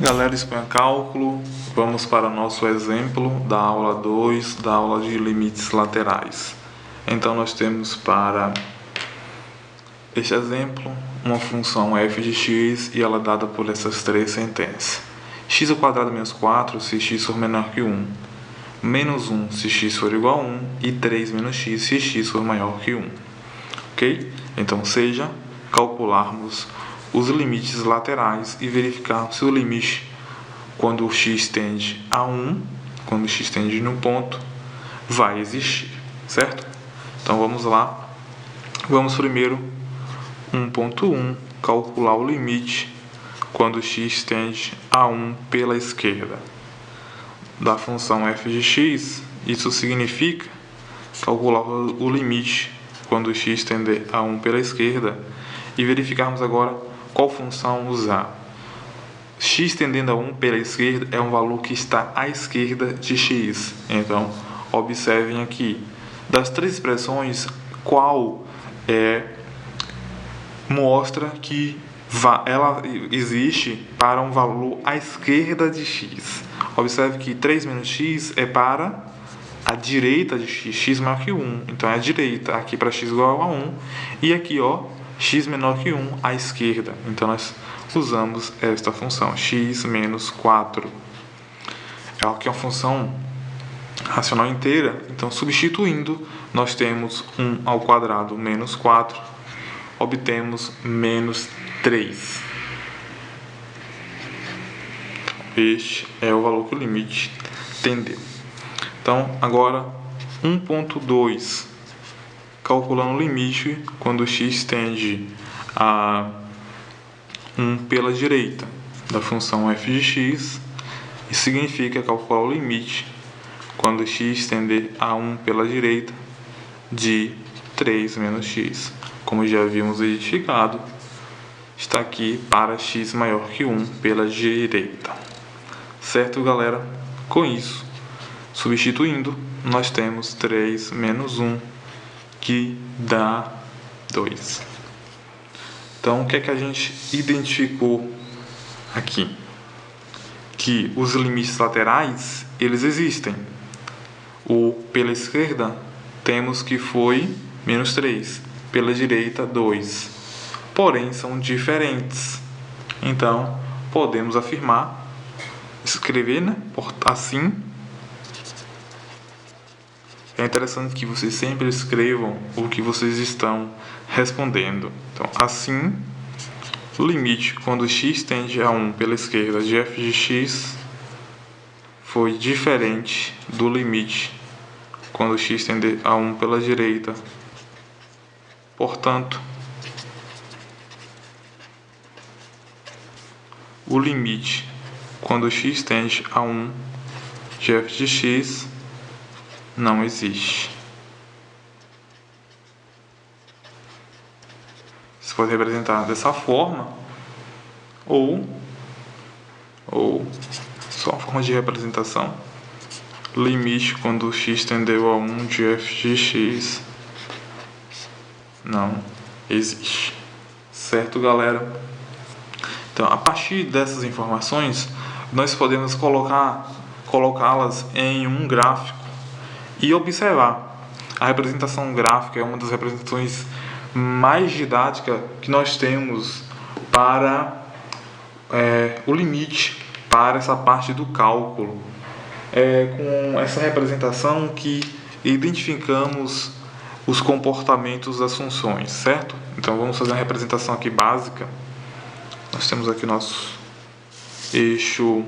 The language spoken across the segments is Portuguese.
Galera, exponha cálculo, vamos para o nosso exemplo da aula 2, da aula de limites laterais. Então, nós temos para este exemplo uma função f de x e ela é dada por essas três sentenças. X ao quadrado menos 4 se x for menor que 1, menos 1 se x for igual a 1 e 3 menos x se x for maior que 1. Ok? Então, seja calcularmos os limites laterais e verificar se o limite, quando o x tende a 1, quando o x tende no ponto, vai existir, certo? Então vamos lá. Vamos primeiro 1.1, calcular o limite quando x tende a 1 pela esquerda da função f de x. Isso significa calcular o limite quando x tende a 1 pela esquerda e verificarmos agora qual função usar. X tendendo a 1 pela esquerda é um valor que está à esquerda de x. Então, observem aqui. Das três expressões, qual mostra que ela existe para um valor à esquerda de x. Observe que 3 menos x é para a direita de x, x maior que 1. Então, é a direita, aqui para x igual a 1. E aqui, x menor que 1 à esquerda. Então, nós usamos esta função, x menos 4. Ela aqui é uma função racional inteira. Então, substituindo, nós temos 1 ao quadrado menos 4. Obtemos menos 3. Este é o valor que o limite tendeu. Então, agora 1.2. Calculando o limite quando x tende a 1 pela direita da função f de x. Isso significa calcular o limite quando x tender a 1 pela direita de 3 menos x. Como já havíamos identificado, está aqui para x maior que 1 pela direita. Certo, galera? Com isso, substituindo, nós temos 3 menos 1, que dá 2. Então, o que é que a gente identificou aqui? Que os limites laterais, eles existem. O pela esquerda, temos que foi menos 3. Pela direita, 2. Porém, são diferentes. Então, podemos afirmar, escrever, assim. É interessante que vocês sempre escrevam o que vocês estão respondendo. Então, assim, o limite quando x tende a 1 pela esquerda de f de x foi diferente do limite quando x tende a 1 pela direita. Portanto, o limite quando x tende a 1 de f de x não existe. Isso pode representar dessa forma ou só a forma de representação. Limite quando x tendeu a 1 de f de x não existe. Certo, galera? Então, a partir dessas informações, nós podemos colocá-las em um gráfico e observar. A representação gráfica é uma das representações mais didáticas que nós temos para o limite, para essa parte do cálculo. Com essa representação que identificamos os comportamentos das funções, certo? Então, vamos fazer uma representação aqui básica. Nós temos aqui nosso eixo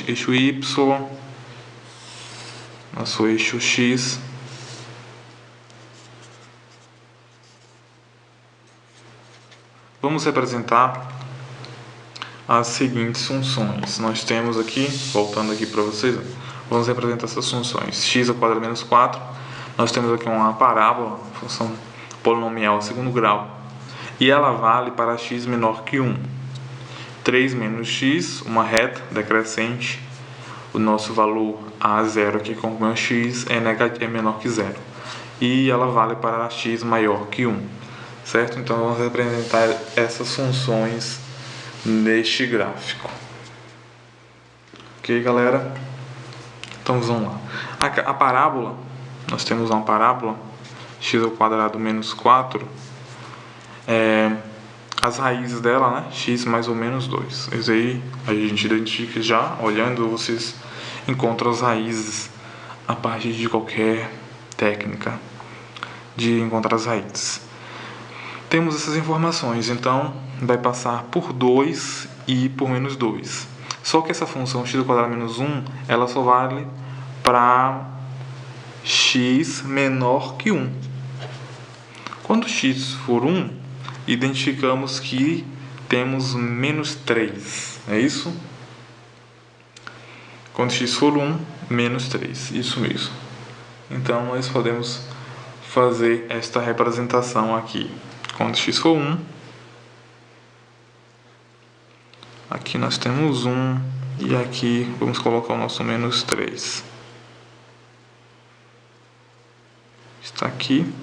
eixo y, nosso eixo x, vamos representar as seguintes funções. Nós temos aqui, voltando aqui para vocês, vamos representar essas funções. X ao quadrado menos 4, nós temos aqui uma parábola, função polinomial segundo grau, e ela vale para x menor que 1. 3 menos x, uma reta decrescente. O nosso valor a0 aqui com o x é menor que 0. E ela vale para x maior que 1. Certo? Então, vamos representar essas funções neste gráfico. Ok, galera? Então vamos lá. A parábola, nós temos uma parábola x² menos 4. As raízes dela, né? X mais ou menos 2. Isso aí a gente identifica já, olhando, vocês encontram as raízes a partir de qualquer técnica de encontrar as raízes. Temos essas informações, então vai passar por 2 e por menos 2. Só que essa função x² menos 1, ela só vale para x menor que 1. Quando x for 1, identificamos que temos menos 3, é isso? Quando x for 1, menos 3, isso mesmo. Então, nós podemos fazer esta representação aqui. Quando x for 1, aqui nós temos 1, e aqui vamos colocar o nosso menos 3. Está aqui,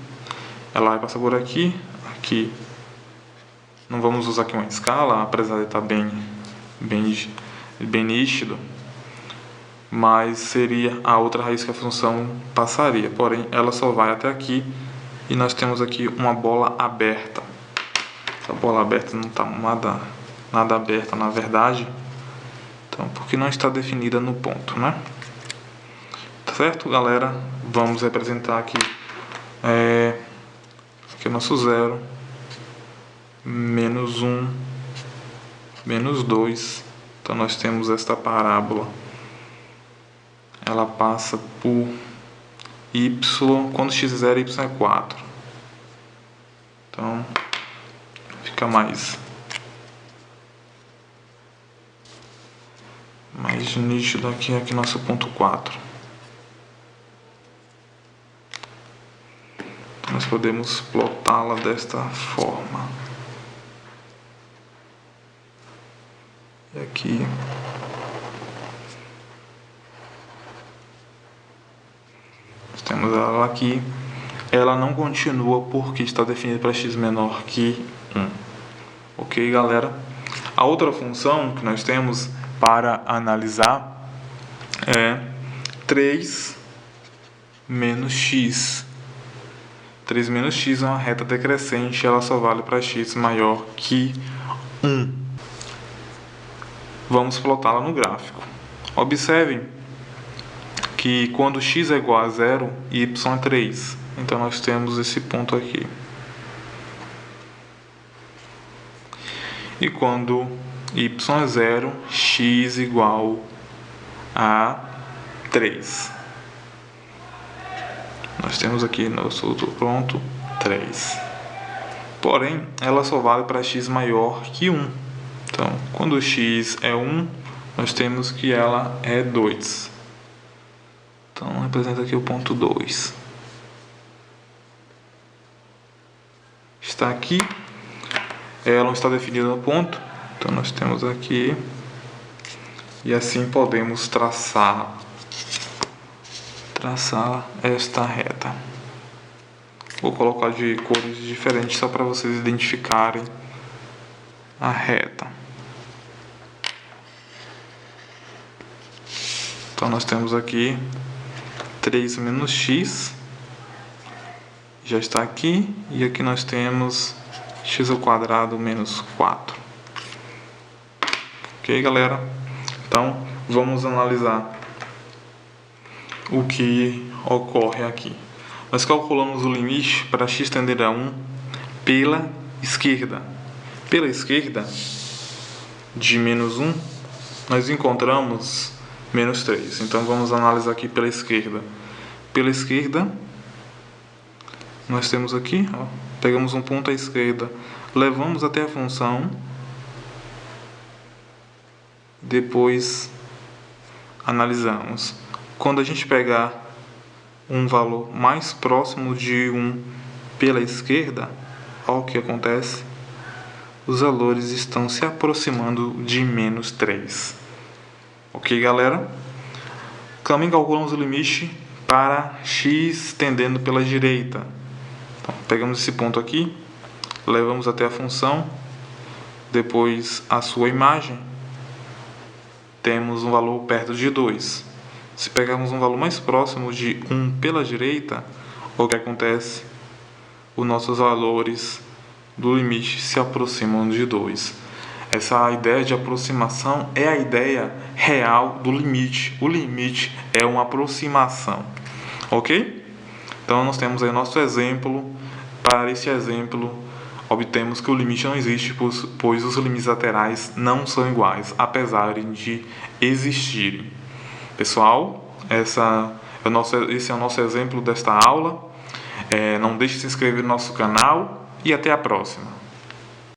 ela vai passar por aqui, aqui. Não vamos usar aqui uma escala, apesar de estar bem nítido, mas seria a outra raiz que a função passaria, porém ela só vai até aqui, e nós temos aqui uma bola aberta. Essa bola aberta não está nada aberta, na verdade, então, porque não está definida no ponto, né? Tá certo, galera? Vamos representar aqui, aqui é o nosso 0, menos 1, menos 2. Então nós temos esta parábola, ela passa por y, quando x é 0, y é 4. Então fica mais nítido aqui nosso ponto 4. Então, nós podemos plotá-la desta forma. E aqui nós temos ela aqui. Ela não continua porque está definida para x menor que 1. Ok, galera? A outra função que nós temos para analisar é 3 menos x. 3 menos x é uma reta decrescente, ela só vale para x maior que 1. Vamos plotá-la no gráfico. Observem que quando x é igual a 0, y é 3. Então nós temos esse ponto aqui. E quando y é 0, x igual a 3. Nós temos aqui nosso outro ponto, 3. Porém, ela só vale para x maior que 1. Então, quando x é 1, nós temos que ela é 2. Então, representa aqui o ponto 2. Está aqui. Ela não está definida no ponto. Então, nós temos aqui. E assim podemos traçar esta reta. Vou colocar de cores diferentes só para vocês identificarem a reta. Então nós temos aqui 3 menos x, já está aqui, e aqui nós temos x² menos 4. Ok, galera? Então vamos analisar o que ocorre aqui. Nós calculamos o limite para x tender a 1 pela esquerda. Pela esquerda, de menos 1, nós encontramos menos 3. Então, vamos analisar aqui pela esquerda. Pela esquerda, nós temos aqui, ó, pegamos um ponto à esquerda, levamos até a função, depois analisamos. Quando a gente pegar um valor mais próximo de 1 pela esquerda, olha o que acontece. Os valores estão se aproximando de menos 3. Ok, galera? Também calculamos o limite para x tendendo pela direita. Então, pegamos esse ponto aqui, levamos até a função, depois a sua imagem, temos um valor perto de 2. Se pegarmos um valor mais próximo de 1 pela direita, o que acontece? Os nossos valores do limite se aproximam de 2. Essa ideia de aproximação é a ideia real do limite. O limite é uma aproximação, ok? Então nós temos aí nosso exemplo. Para esse exemplo, obtemos que o limite não existe, pois os limites laterais não são iguais, apesar de existirem. Pessoal, esse é o nosso exemplo desta aula. Não deixe de se inscrever no nosso canal e até a próxima.